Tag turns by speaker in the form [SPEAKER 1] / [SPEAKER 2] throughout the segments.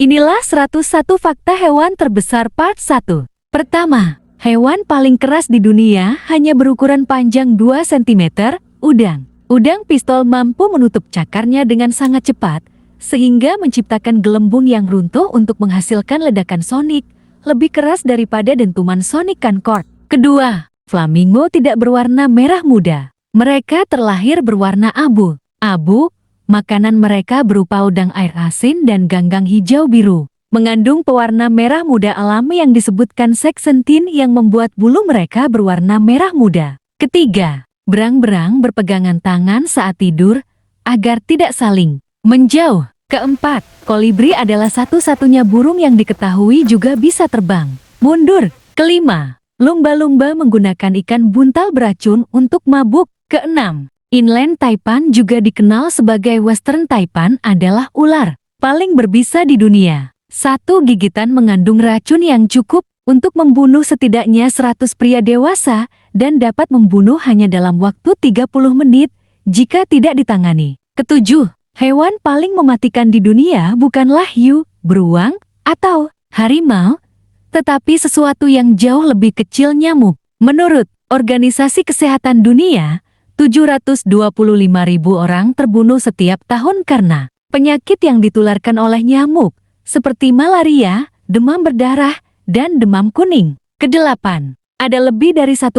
[SPEAKER 1] Inilah 101 fakta hewan terbesar part 1. Pertama, hewan paling keras di dunia hanya berukuran panjang 2 cm, udang. Udang pistol mampu menutup cakarnya dengan sangat cepat, sehingga menciptakan gelembung yang runtuh untuk menghasilkan ledakan sonik, lebih keras daripada dentuman Sonic Concord. Kedua, flamingo tidak berwarna merah muda. Mereka terlahir berwarna abu. Makanan mereka berupa udang air asin dan ganggang hijau biru. Mengandung pewarna merah muda alami yang disebutkan seksentin yang membuat bulu mereka berwarna merah muda. Ketiga, berang-berang berpegangan tangan saat tidur agar tidak saling menjauh. Keempat, kolibri adalah satu-satunya burung yang diketahui juga bisa terbang mundur. Kelima, lumba-lumba menggunakan ikan buntal beracun untuk mabuk. Keenam, inland taipan juga dikenal sebagai western taipan adalah ular paling berbisa di dunia. Satu gigitan mengandung racun yang cukup untuk membunuh setidaknya 100 pria dewasa dan dapat membunuh hanya dalam waktu 30 menit jika tidak ditangani. Ketujuh, hewan paling mematikan di dunia bukanlah hiu, beruang, atau harimau, tetapi sesuatu yang jauh lebih kecil, nyamuk. Menurut Organisasi Kesehatan Dunia, 725.000 orang terbunuh setiap tahun karena penyakit yang ditularkan oleh nyamuk, seperti malaria, demam berdarah, dan demam kuning. Kedelapan, ada lebih dari 1,4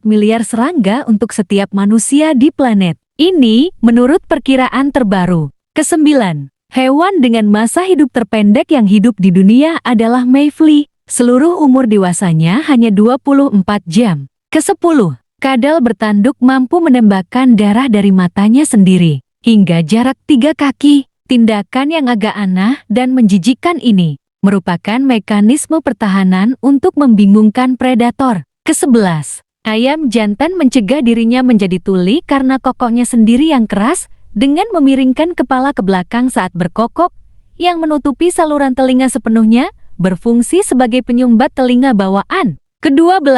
[SPEAKER 1] miliar serangga untuk setiap manusia di planet ini, menurut perkiraan terbaru. Kesembilan, hewan dengan masa hidup terpendek yang hidup di dunia adalah mayfly. Seluruh umur dewasanya hanya 24 jam. Kesepuluh, kadal bertanduk mampu menembakkan darah dari matanya sendiri hingga jarak 3 kaki. Tindakan yang agak aneh dan menjijikkan ini merupakan mekanisme pertahanan untuk membingungkan predator. Kesebelas, ayam jantan mencegah dirinya menjadi tuli karena kokoknya sendiri yang keras dengan memiringkan kepala ke belakang saat berkokok yang menutupi saluran telinga sepenuhnya, berfungsi sebagai penyumbat telinga bawaan. Ke-12,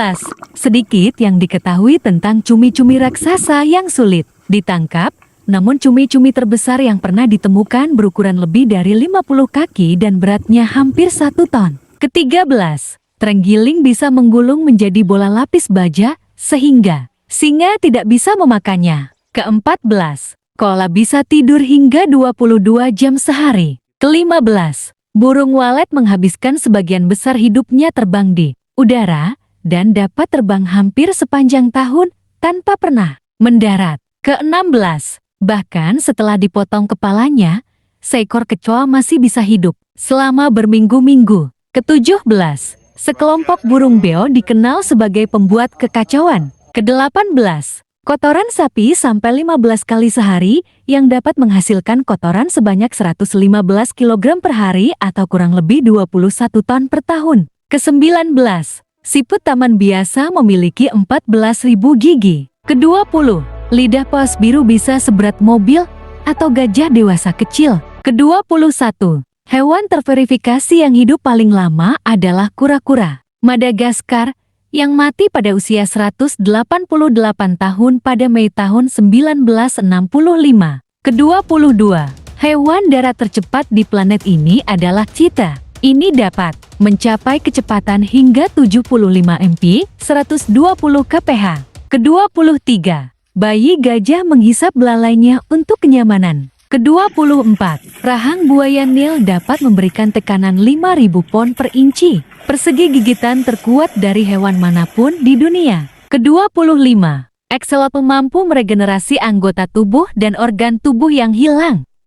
[SPEAKER 1] sedikit yang diketahui tentang cumi-cumi raksasa yang sulit ditangkap, namun cumi-cumi terbesar yang pernah ditemukan berukuran lebih dari 50 kaki dan beratnya hampir 1 ton. Ke-13, terenggiling bisa menggulung menjadi bola lapis baja sehingga singa tidak bisa memakannya. Ke-14, koala bisa tidur hingga 22 jam sehari. Ke-15, burung walet menghabiskan sebagian besar hidupnya terbang di udara dan dapat terbang hampir sepanjang tahun tanpa pernah mendarat. Ke-16, bahkan setelah dipotong kepalanya, seekor kecoa masih bisa hidup selama berminggu-minggu. Ke-17, sekelompok burung beo dikenal sebagai pembuat kekacauan. Ke-18, kotoran sapi sampai 15 kali sehari yang dapat menghasilkan kotoran sebanyak 115 kg per hari atau kurang lebih 21 ton per tahun. Ke-19, siput taman biasa memiliki 14.000 gigi. Ke-20, lidah paus biru bisa seberat mobil atau gajah dewasa kecil. Ke-21, hewan terverifikasi yang hidup paling lama adalah kura-kura Madagaskar yang mati pada usia 188 tahun pada Mei tahun 1965. Ke-22, hewan darat tercepat di planet ini adalah cheetah. Ini dapat mencapai kecepatan hingga 75 mph, 120 kph. Ke-23, bayi gajah menghisap belalainya untuk kenyamanan. Ke-24, rahang buaya Nil dapat memberikan tekanan 5.000 pon per inci persegi gigitan terkuat dari hewan manapun di dunia. Ke-25, axolotl mampu meregenerasi anggota tubuh dan organ tubuh yang hilang.